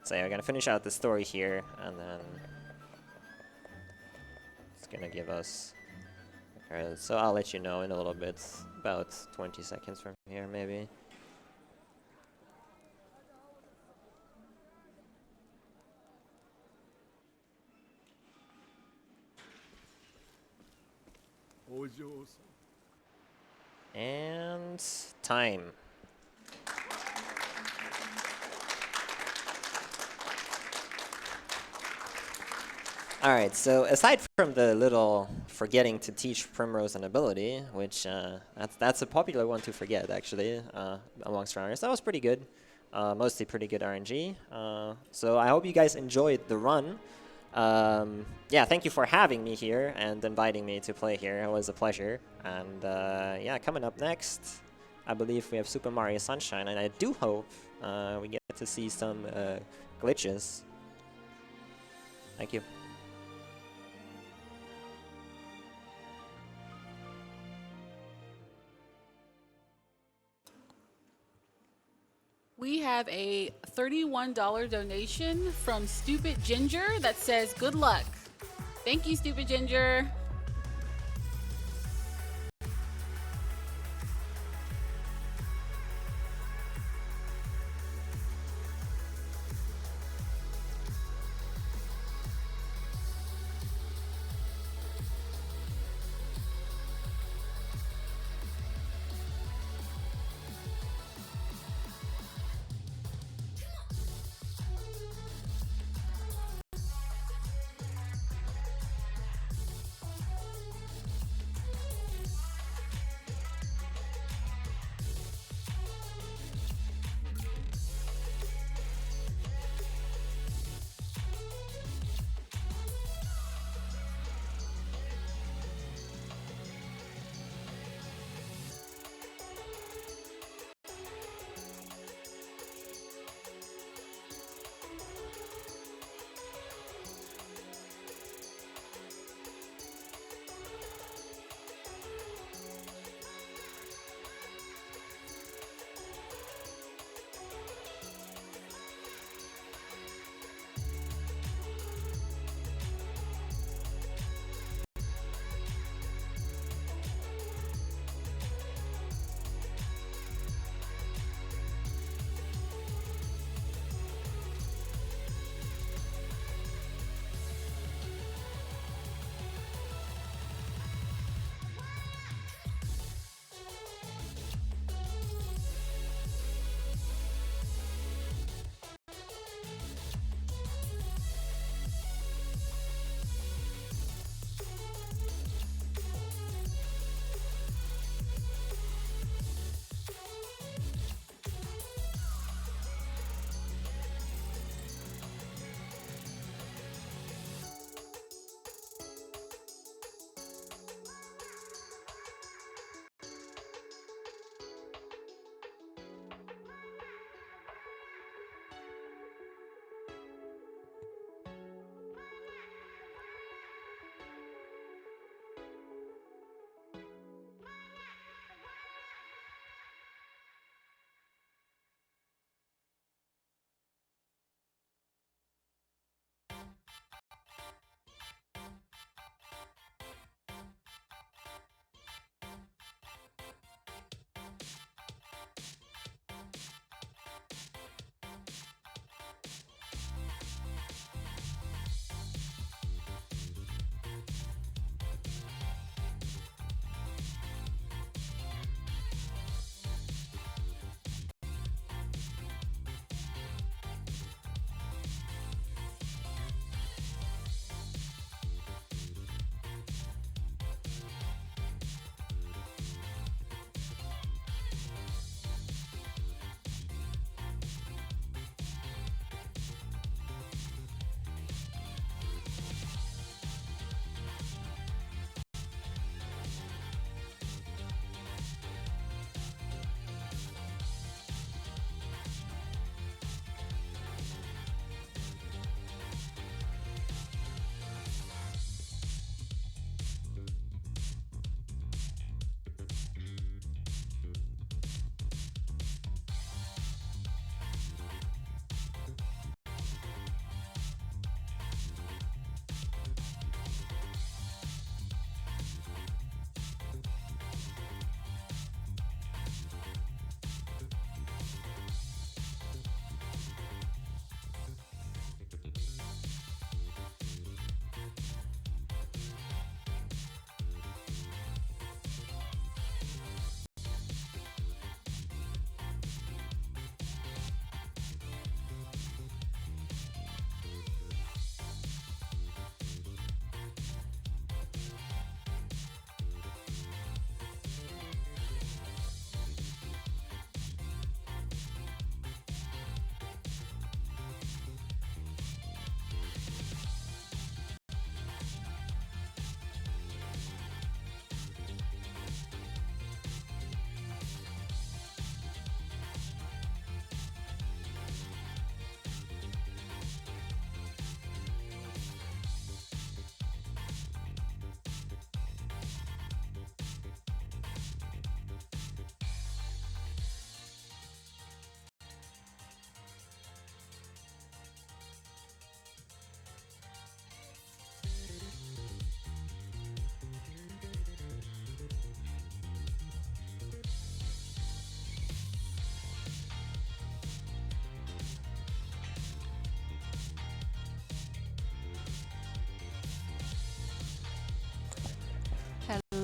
So yeah, we're gonna finish out the story here, and then it's gonna give us. So I'll let you know in a little bit, about 20 seconds from here, maybe. And time. Alright, so aside from the little forgetting to teach Primrose an ability, which that's a popular one to forget actually amongst runners, that was pretty good. Mostly pretty good RNG. So I hope you guys enjoyed the run. Yeah, thank you for having me here and inviting me to play here. It was a pleasure. And yeah, coming up next, I believe we have Super Mario Sunshine, and I do hope we get to see some glitches. Thank you. We have a $31 donation from Stupid Ginger that says, "Good luck." Thank you, Stupid Ginger.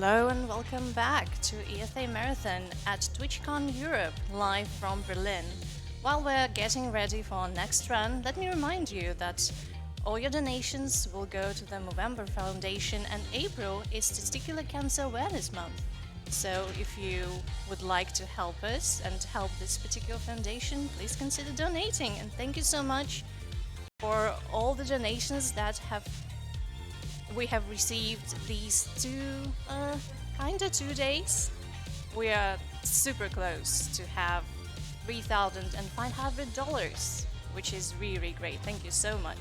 Hello and welcome back to ESA Marathon at TwitchCon Europe, live from Berlin. While we're getting ready for our next run, let me remind you that all your donations will go to the Movember Foundation, and April is Testicular Cancer Awareness Month. So if you would like to help us and help this particular foundation, please consider donating. And thank you so much for all the donations that we have received these two days. We are super close to have $3,500, which is really great. Thank you so much.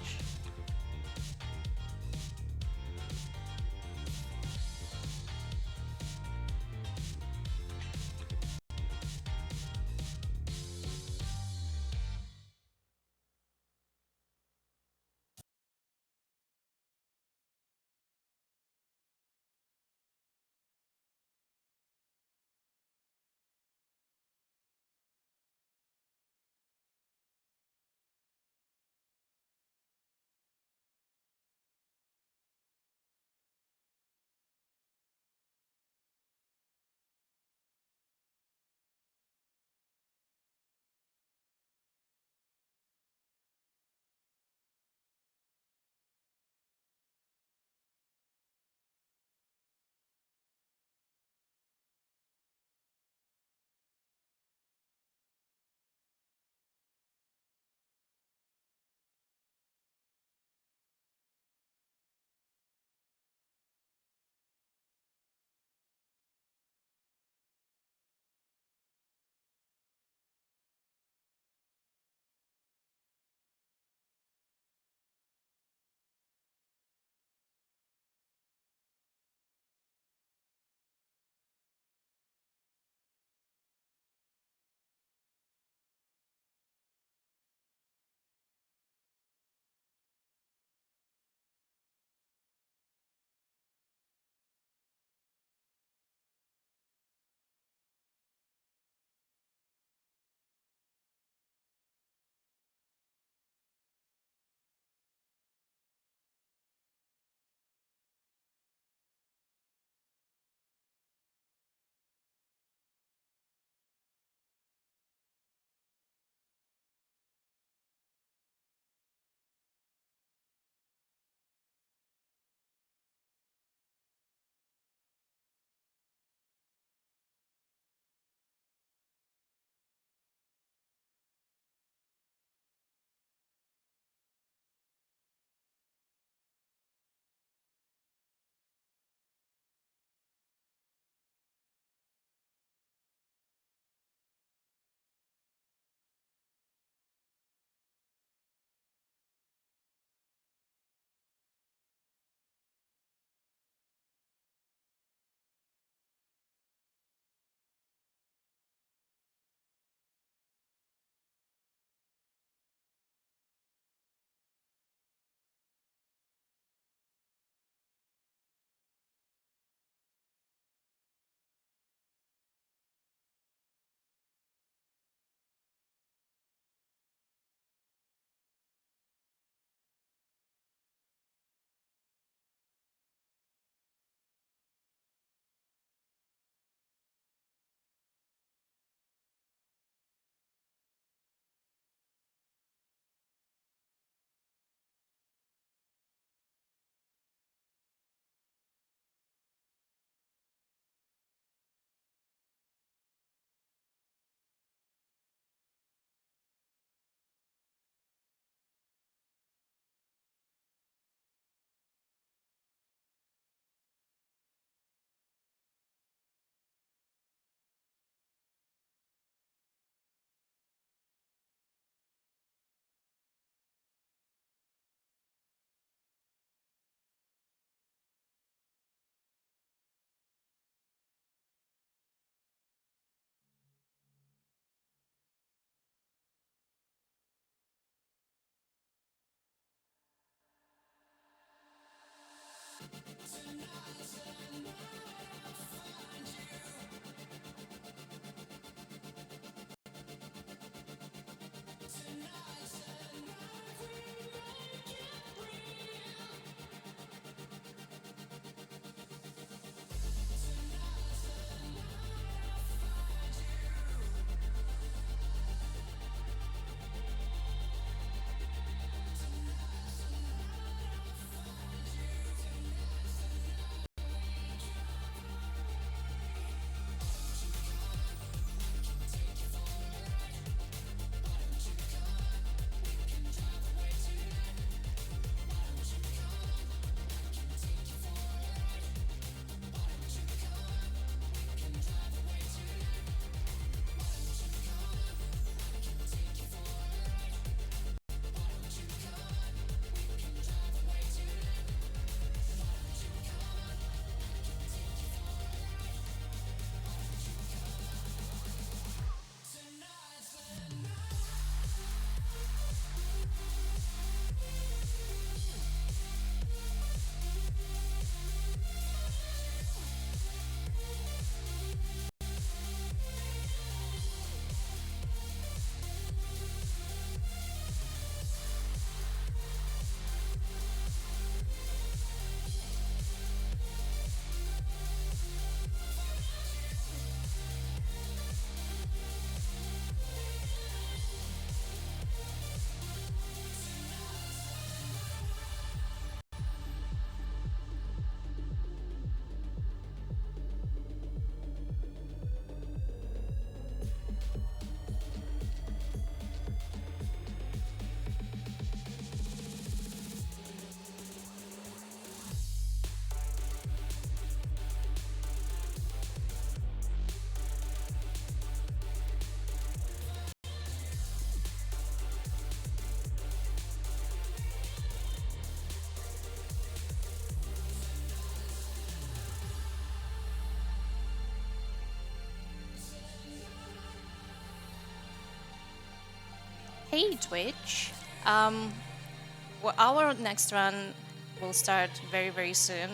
Hey Twitch. Well, our next run will start very, very soon.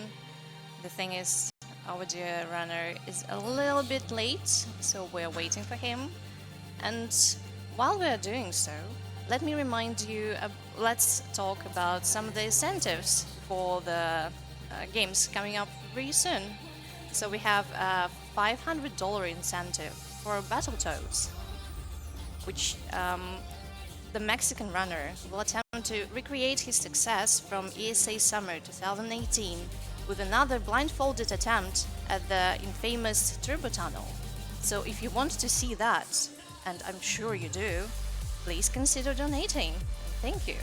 The thing is, our dear runner is a little bit late, so we're waiting for him. And while we're doing so, let me remind you, let's talk about some of the incentives for the games coming up very soon. So we have a $500 incentive for Battletoads, which the Mexican runner will attempt to recreate his success from ESA Summer 2018 with another blindfolded attempt at the infamous Turbo Tunnel. So if you want to see that, and I'm sure you do, please consider donating. Thank you.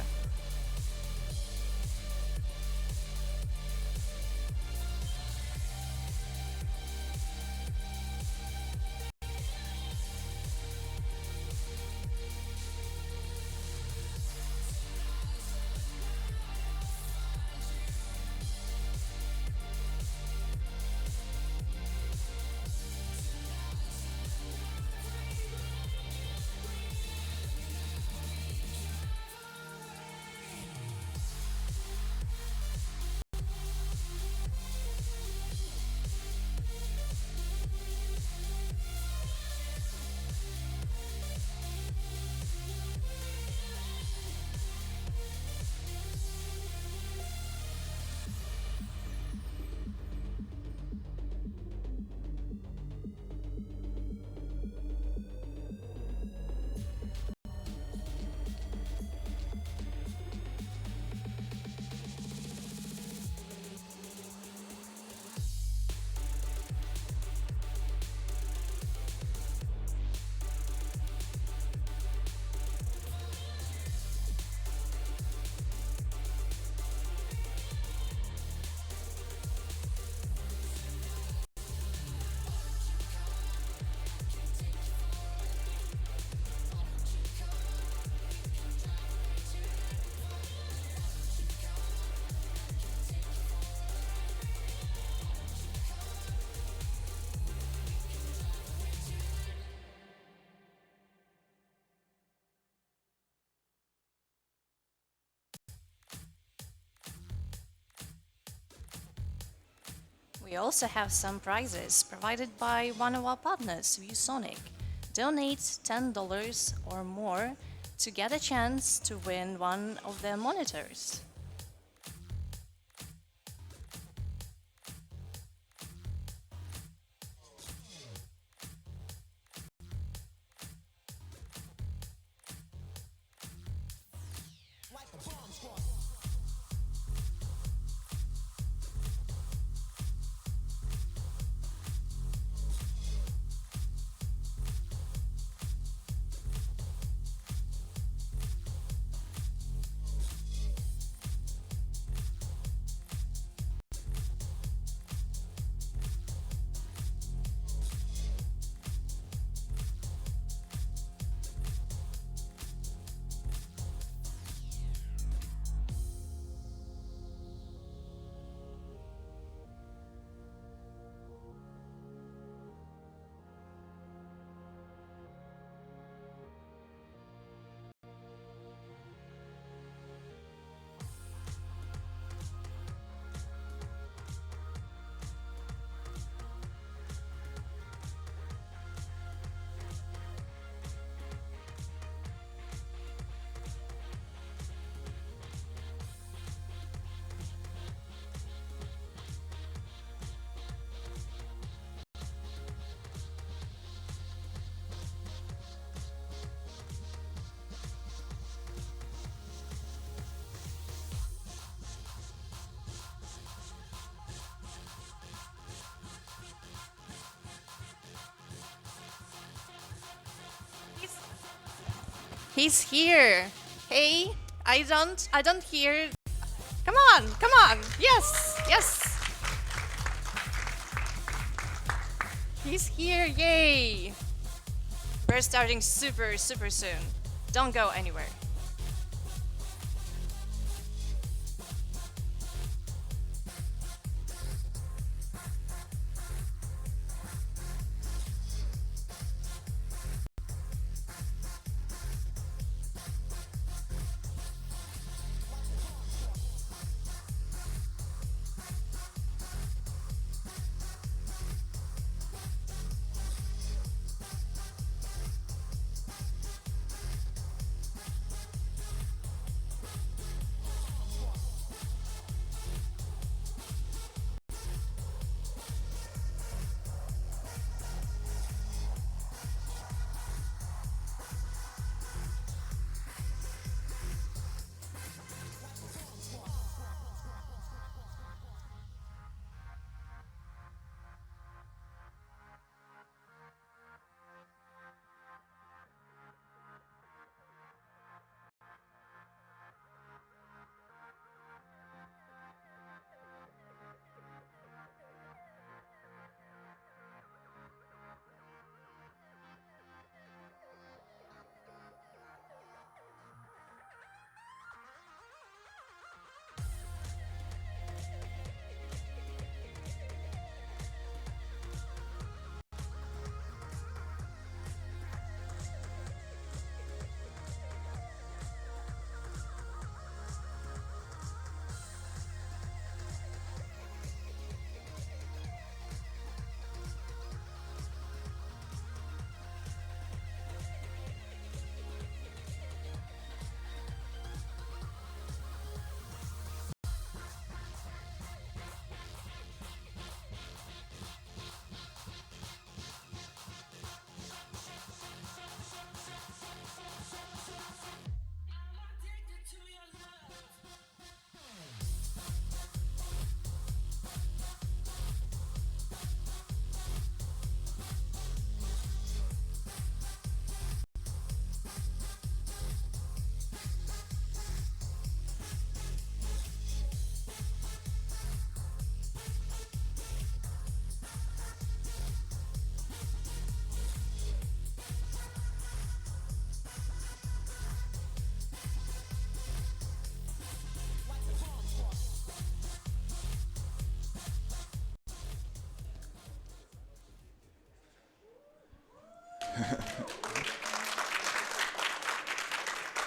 We also have some prizes provided by one of our partners, ViewSonic. Donate $10 or more to get a chance to win one of their monitors. He's here. Hey, I don't hear. Come on, come on. Yes, yes. He's here, yay. We're starting super soon. Don't go anywhere.